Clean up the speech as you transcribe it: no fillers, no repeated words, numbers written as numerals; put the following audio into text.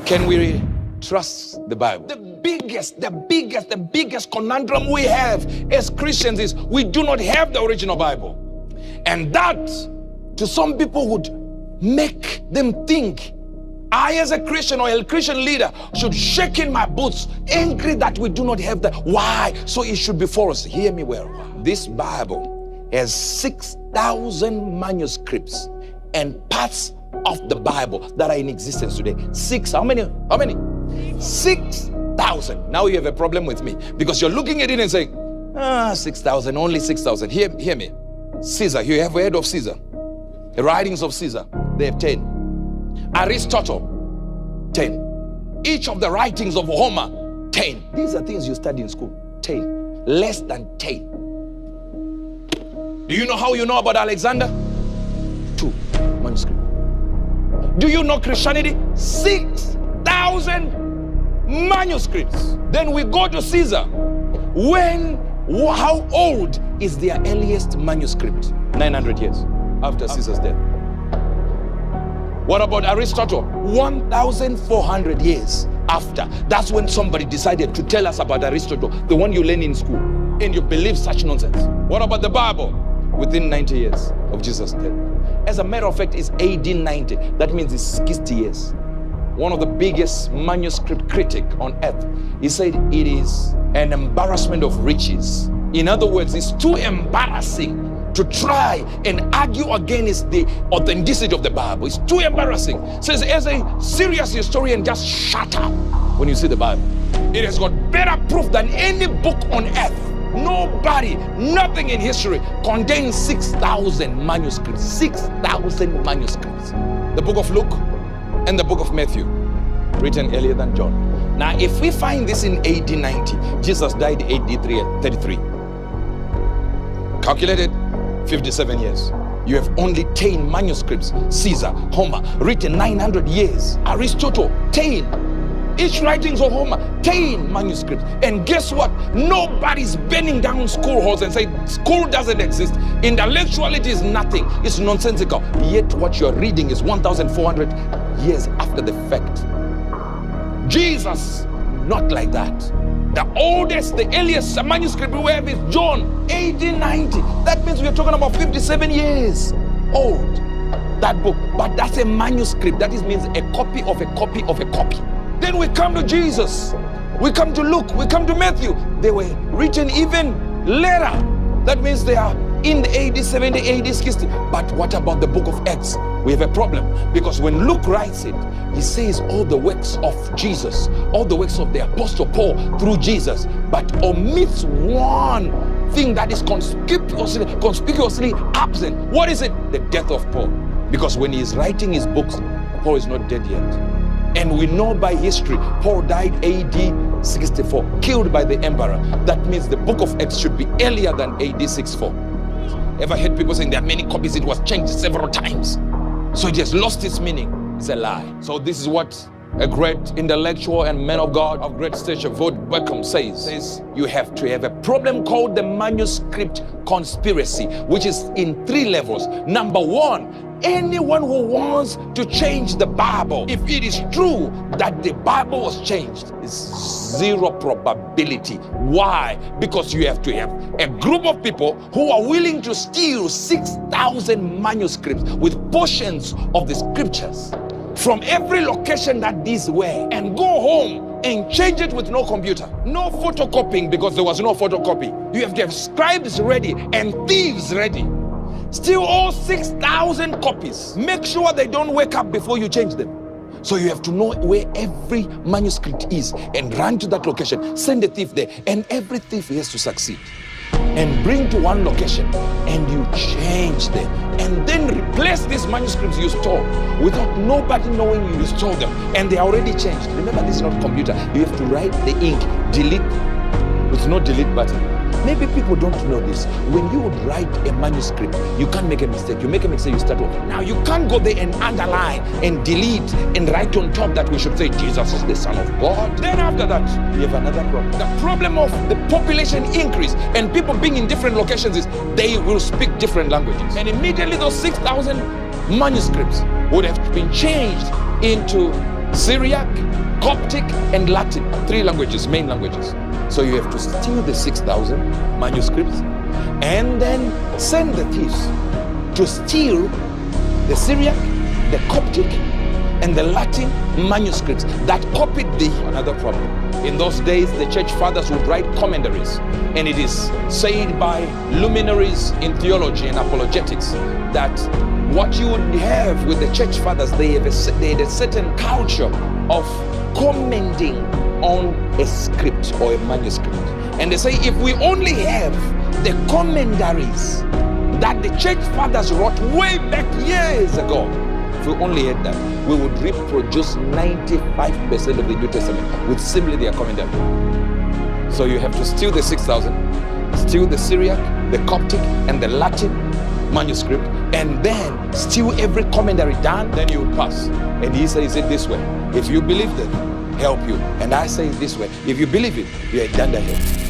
Can we trust the Bible? The biggest conundrum we have as Christians is we do not have the original Bible. And that, to some people, would make them think I, as a Christian or a Christian leader, should shake in my boots, angry that we do not have that. Why? So it should be for us. Hear me well. This Bible has 6,000 manuscripts and parts of the Bible that are in existence today. How many? 6,000. Now you have a problem with me because you're looking at it and saying, 6,000, only 6,000. Hear me. Caesar, you have heard of Caesar? The writings of Caesar, they have 10. Aristotle, 10. Each of the writings of Homer, 10. These are things you study in school. 10. Less than 10. Do you know how you know about Alexander? 2 manuscripts. Do you know Christianity? 6,000 manuscripts. Then we go to Caesar. How old is their earliest manuscript? 900 years after Caesar's death. What about Aristotle? 1,400 years after. That's when somebody decided to tell us about Aristotle, the one you learn in school, and you believe such nonsense. What about the Bible? Within 90 years of Jesus' death. As a matter of fact, it's AD 90. That means it's 60 years. One of the biggest manuscript critic on earth, he said it is an embarrassment of riches. In other words, it's too embarrassing to try and argue against the authenticity of the Bible. It's too embarrassing. Says, as a serious historian, just shut up when you see the Bible. It has got better proof than any book on earth. Nobody, nothing in history contains 6,000 manuscripts. 6,000 manuscripts. The book of Luke and the book of Matthew, written earlier than John. Now, if we find this in AD 90, Jesus died AD 33. Calculated 57 years. You have only 10 manuscripts. Caesar, Homer, written 900 years. Aristotle, 10. Each writings of Homer, 10 manuscripts. And guess what? Nobody's burning down school halls and saying school doesn't exist. Intellectuality is nothing. It's nonsensical. Yet what you're reading is 1,400 years after the fact. Jesus, not like that. The oldest, the earliest manuscript we have is John, AD 90. That means we're talking about 57 years old, that book. But that's a manuscript. That means a copy of a copy of a copy. Then we come to Jesus. We come to Luke. We come to Matthew. They were written even later. That means they are in the AD 70, AD 60. But what about the book of Acts? We have a problem because when Luke writes it, he says all the works of Jesus, all the works of the Apostle Paul through Jesus, but omits one thing that is conspicuously absent. What is it? The death of Paul. Because when he is writing his books, Paul is not dead yet. And we know by history, Paul died AD 64, killed by the emperor. That means the book of Acts should be earlier than AD 64. Ever heard people saying there are many copies, it was changed several times, so it has lost its meaning? It's a lie. So this is what a great intellectual and man of God of great stature, Voddie Baucham, says you have to have a problem called the manuscript conspiracy, which is in 3 levels. Number 1, anyone who wants to change the Bible, if it is true that the Bible was changed, is 0 probability. Why? Because you have to have a group of people who are willing to steal 6,000 manuscripts with portions of the scriptures from every location that these were and go home and change it with no computer, no photocopying, because there was no photocopy. You have to have scribes ready and thieves ready. Steal all 6,000 copies. Make sure they don't wake up before you change them. So you have to know where every manuscript is and run to that location, send a thief there, and every thief has to succeed. And bring to one location and you change them and then replace these manuscripts you stole without nobody knowing you stole them and they are already changed. Remember, this is not computer. You have to write the ink, delete with no delete button. Maybe people don't know this. When you would write a manuscript, you can't make a mistake. You make a mistake, you start over. Now you can't go there and underline and delete and write on top that we should say Jesus is the Son of God. Then after that, we have another problem. The problem of the population increase and people being in different locations is they will speak different languages. And immediately those 6,000 manuscripts would have been changed into Syriac, Coptic, and Latin. 3 languages, main languages. So you have to steal the 6,000 manuscripts and then send the thieves to steal the Syriac, the Coptic, and the Latin manuscripts that copied the... Another problem. In those days, the church fathers would write commentaries, and it is said by luminaries in theology and apologetics that what you would have with the church fathers, they had a certain culture of commenting on a script or a manuscript. And they say, if we only have the commentaries that the church fathers wrote way back years ago, if we only had that, we would reproduce 95% of the New Testament with simply their commentary. So you have to steal the 6,000, steal the Syriac, the Coptic, and the Latin manuscript, and then steal every commentary done, then you would pass. And he says it this way: if you believe that, help you. And I say it this way: if you believe it, you are done the hell.